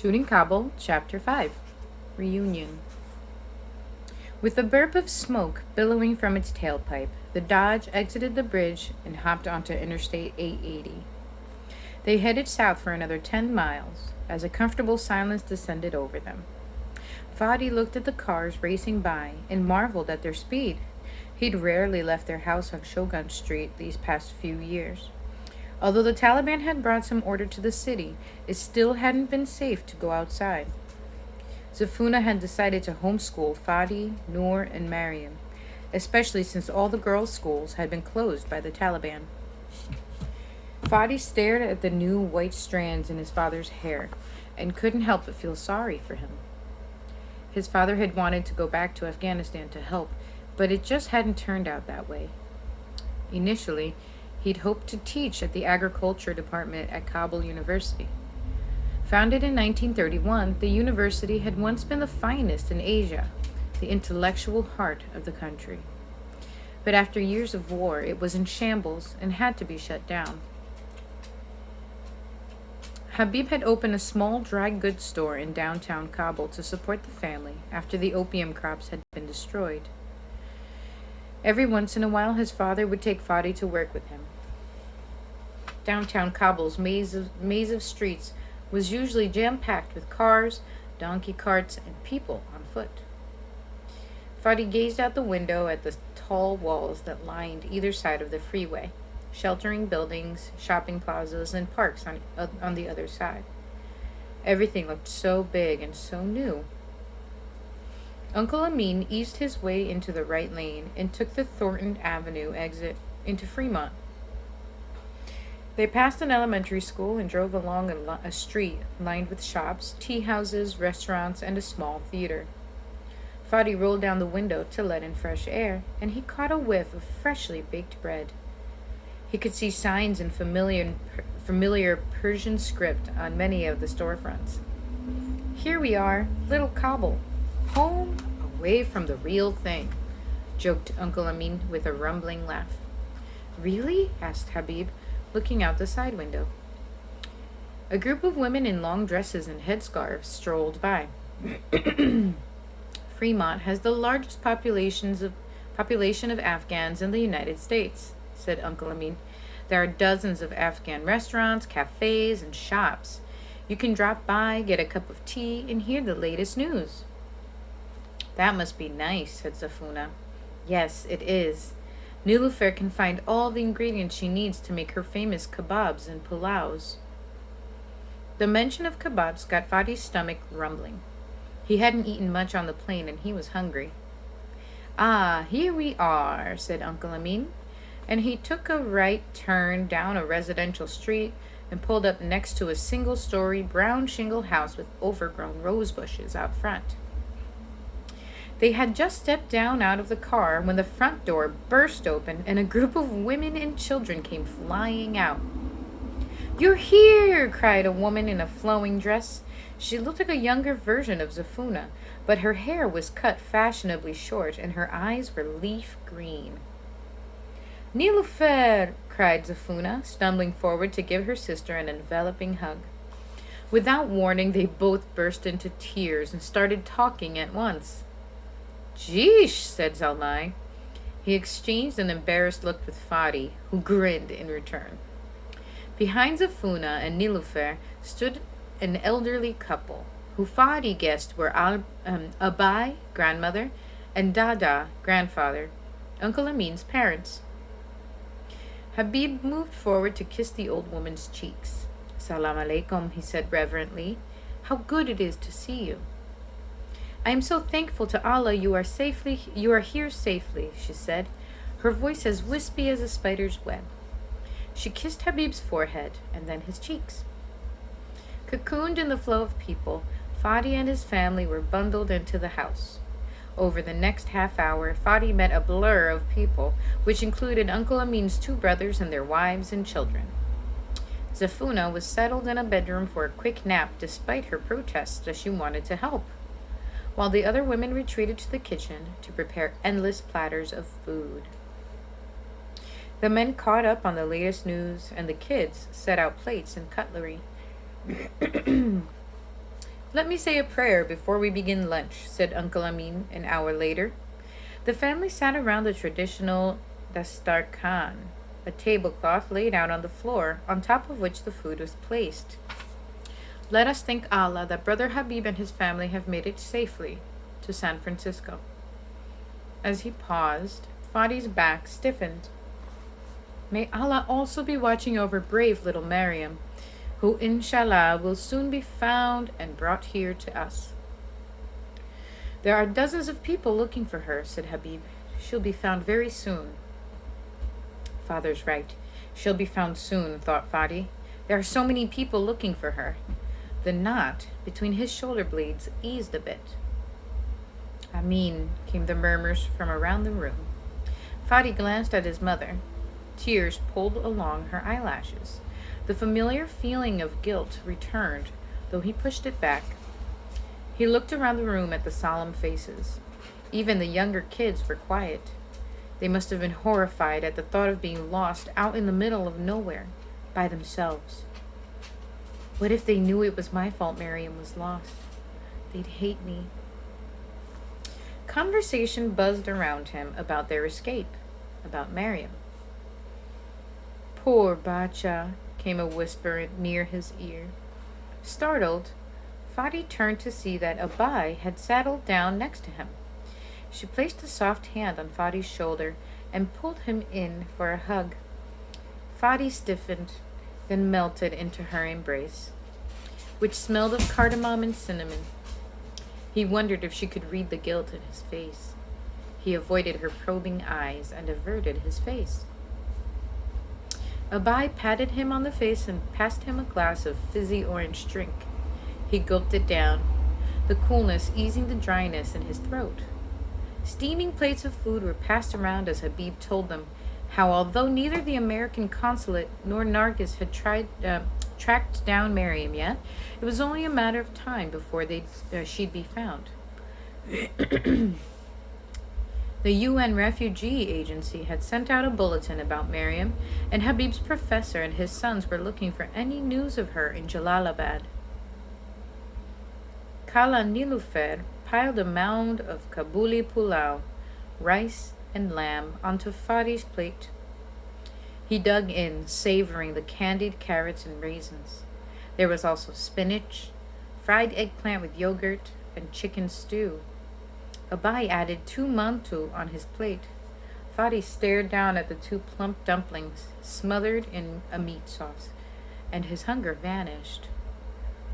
Shooting Kabul, Chapter 5 Reunion. With a burp of smoke billowing from its tailpipe, the Dodge exited the bridge and hopped onto Interstate 880. They headed south for another 10 miles as a comfortable silence descended over them. Fadi looked at the cars racing by and marveled at their speed. He'd rarely left their house on Shogun Street these past few years. Although the Taliban had brought some order to the city, it still hadn't been safe to go outside. Zafuna had decided to homeschool Fadi, Noor, and Mariam, especially since all the girls' schools had been closed by the Taliban. Fadi stared at the new white strands in his father's hair and couldn't help but feel sorry for him. His father had wanted to go back to Afghanistan to help, but it just hadn't turned out that way. Initially, he'd hoped to teach at the agriculture department at Kabul University. Founded in 1931, the university had once been the finest in Asia, the intellectual heart of the country. But after years of war, it was in shambles and had to be shut down. Habib had opened a small dry goods store in downtown Kabul to support the family after the opium crops had been destroyed. Every once in a while, his father would take Fadi to work with him. Downtown Kabul's maze of streets was usually jam-packed with cars, donkey carts, and people on foot. Fadi gazed out the window at the tall walls that lined either side of the freeway, sheltering buildings, shopping plazas, and parks on the other side. Everything looked so big and so new. Uncle Amin eased his way into the right lane and took the Thornton Avenue exit into Fremont. They passed an elementary school and drove along a street lined with shops, tea houses, restaurants, and a small theater. Fadi rolled down the window to let in fresh air, and he caught a whiff of freshly baked bread. He could see signs in familiar Persian script on many of the storefronts. "Here we are, little Kabul. Home, away from the real thing," joked Uncle Amin with a rumbling laugh. "Really?" asked Habib, looking out the side window. A group of women in long dresses and headscarves strolled by. "Fremont has the largest population of Afghans in the United States," said Uncle Amin. "There are dozens of Afghan restaurants, cafes, and shops. You can drop by, get a cup of tea, and hear the latest news." "That must be nice," said Zafuna. "Yes, it is. Niloufer can find all the ingredients she needs to make her famous kebabs and pulaus." The mention of kebabs got Fadi's stomach rumbling. He hadn't eaten much on the plane and he was hungry. "Ah, here we are," said Uncle Amin, and he took a right turn down a residential street and pulled up next to a single-story brown shingle house with overgrown rose bushes out front. They had just stepped down out of the car when the front door burst open and a group of women and children came flying out. "You're here!" cried a woman in a flowing dress. She looked like a younger version of Zafuna, but her hair was cut fashionably short and her eyes were leaf green. "Niloufer!" cried Zafuna, stumbling forward to give her sister an enveloping hug. Without warning, they both burst into tears and started talking at once. "Jeesh," said Zalmai. He exchanged an embarrassed look with Fadi, who grinned in return. Behind Zafuna and Niloufer stood an elderly couple, who Fadi guessed were Abai, grandmother, and Dada, grandfather, Uncle Amin's parents. Habib moved forward to kiss the old woman's cheeks. "Salam alaikum," he said reverently. "How good it is to see you." "I am so thankful to Allah you are here safely," she said, her voice as wispy as a spider's web. She kissed Habib's forehead and then his cheeks. Cocooned in the flow of people, Fadi and his family were bundled into the house. Over the next half hour, Fadi met a blur of people, which included Uncle Amin's two brothers and their wives and children. Zafuna was settled in a bedroom for a quick nap despite her protests that she wanted to help, while the other women retreated to the kitchen to prepare endless platters of food. The men caught up on the latest news, and the kids set out plates and cutlery. Let me say a prayer before we begin lunch, said Uncle Amin an hour later. The family sat around the traditional dastarkhan, a tablecloth laid out on the floor, on top of which the food was placed. Let us thank Allah that Brother Habib and his family have made it safely to San Francisco. As he paused, Fadi's back stiffened. May Allah also be watching over brave little Maryam, who inshallah will soon be found and brought here to us. There are dozens of people looking for her, said Habib. She'll be found very soon. Father's right. She'll be found soon, thought Fadi. There are so many people looking for her. The knot between his shoulder blades eased a bit. Amin, came the murmurs from around the room. Fadi glanced at his mother. Tears pulled along her eyelashes. The familiar feeling of guilt returned, though he pushed it back. He looked around the room at the solemn faces. Even the younger kids were quiet. They must have been horrified at the thought of being lost out in the middle of nowhere, by themselves. What if they knew it was my fault Miriam was lost? They'd hate me. Conversation buzzed around him about their escape, about Miriam. Poor Bacha, came a whisper near his ear. Startled, Fadi turned to see that Abai had settled down next to him. She placed a soft hand on Fadi's shoulder and pulled him in for a hug. Fadi stiffened, then melted into her embrace, which smelled of cardamom and cinnamon. He wondered if she could read the guilt in his face. He avoided her probing eyes and averted his face. Abai patted him on the face and passed him a glass of fizzy orange drink. He gulped it down, the coolness easing the dryness in his throat. Steaming plates of food were passed around as Habib told them how, although neither the American consulate nor Nargis had tracked down Miriam yet, it was only a matter of time before she'd be found. The UN Refugee Agency had sent out a bulletin about Miriam, and Habib's professor and his sons were looking for any news of her in Jalalabad. Kala Nilufer piled a mound of Kabuli pulao, rice and lamb, onto Fadi's plate. He dug in, savoring the candied carrots and raisins. There was also spinach, fried eggplant with yogurt, and chicken stew. Abai added 2 mantu on his plate. Fadi stared down at the 2 plump dumplings, smothered in a meat sauce, and his hunger vanished.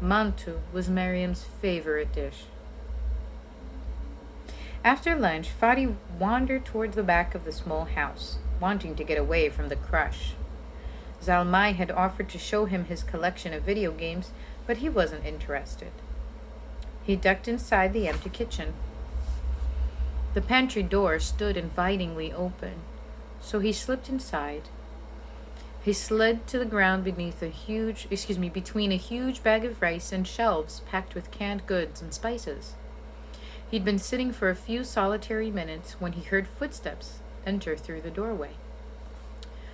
Mantu was Miriam's favorite dish. After lunch, Fadi wandered towards the back of the small house, wanting to get away from the crush. Zalmai had offered to show him his collection of video games, but he wasn't interested. He ducked inside the empty kitchen. The pantry door stood invitingly open, so he slipped inside. He slid to the ground between a huge bag of rice and shelves packed with canned goods and spices. He'd been sitting for a few solitary minutes when he heard footsteps enter through the doorway.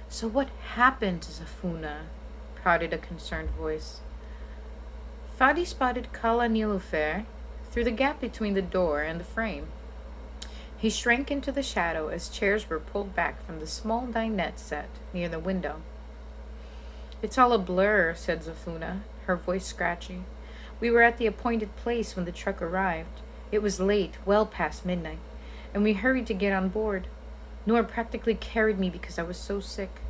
So what happened, Zafuna? Prodded a concerned voice. Fadi spotted Kala Nilufer through the gap between the door and the frame. He shrank into the shadow as chairs were pulled back from the small dinette set near the window. It's all a blur, said Zafuna, her voice scratchy. We were at the appointed place when the truck arrived. It was late, well past midnight, and we hurried to get on board. Noor practically carried me because I was so sick.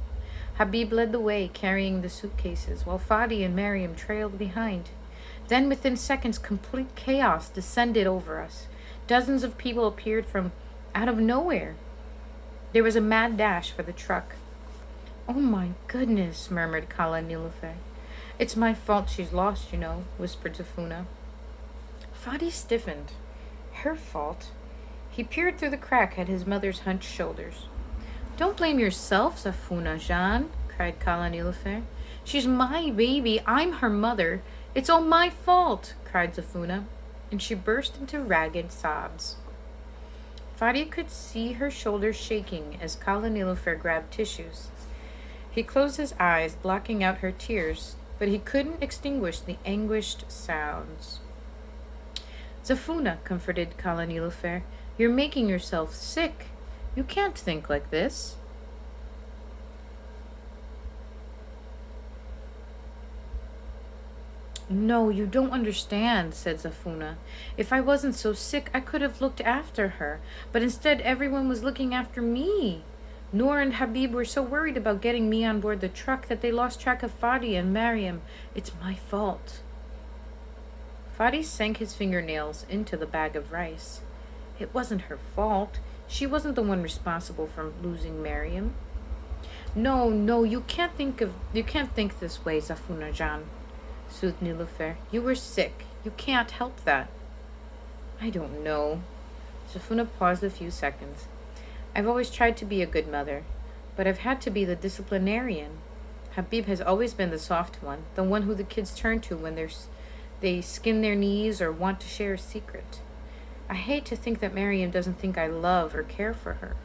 Habib led the way, carrying the suitcases, while Fadi and Miriam trailed behind. Then, within seconds, complete chaos descended over us. Dozens of people appeared from out of nowhere. There was a mad dash for the truck. Oh my goodness, murmured Kala Nilufer. It's my fault she's lost, you know, whispered Zafuna. Fadi stiffened. Her fault? He peered through the crack at his mother's hunched shoulders. Don't blame yourself, Zafuna Jan, cried Kala Nilufer. She's my baby. I'm her mother. It's all my fault, cried Zafuna, and she burst into ragged sobs. Fadi could see her shoulders shaking as Kala Nilufer grabbed tissues. He closed his eyes, blocking out her tears, but he couldn't extinguish the anguished sounds. Zafuna, comforted Kala Nilufer, you're making yourself sick. You can't think like this. No, you don't understand, said Zafuna. If I wasn't so sick, I could have looked after her. But instead, everyone was looking after me. Noor and Habib were so worried about getting me on board the truck that they lost track of Fadi and Mariam. It's my fault. Fadi sank his fingernails into the bag of rice. It wasn't her fault. She wasn't the one responsible for losing Mariam. No, you can't think this way, Zafuna Jan, soothed Nilufer. You were sick. You can't help that. I don't know. Zafuna paused a few seconds. I've always tried to be a good mother, but I've had to be the disciplinarian. Habib has always been the soft one, the one who the kids turn to when they skin their knees or want to share a secret. I hate to think that Mariam doesn't think I love or care for her.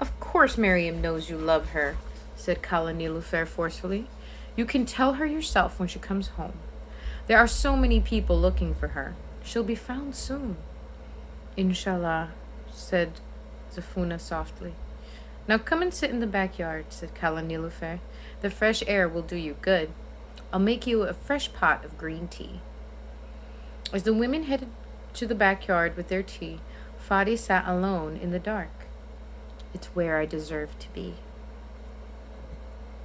Of course Mariam knows you love her, said Kala Nilufer forcefully. You can tell her yourself when she comes home. There are so many people looking for her. She'll be found soon. Inshallah, said Zafuna softly. Now come and sit in the backyard, said Kala Nilufer. The fresh air will do you good. I'll make you a fresh pot of green tea. As the women headed to the backyard with their tea, Fadi sat alone in the dark. It's where I deserve to be,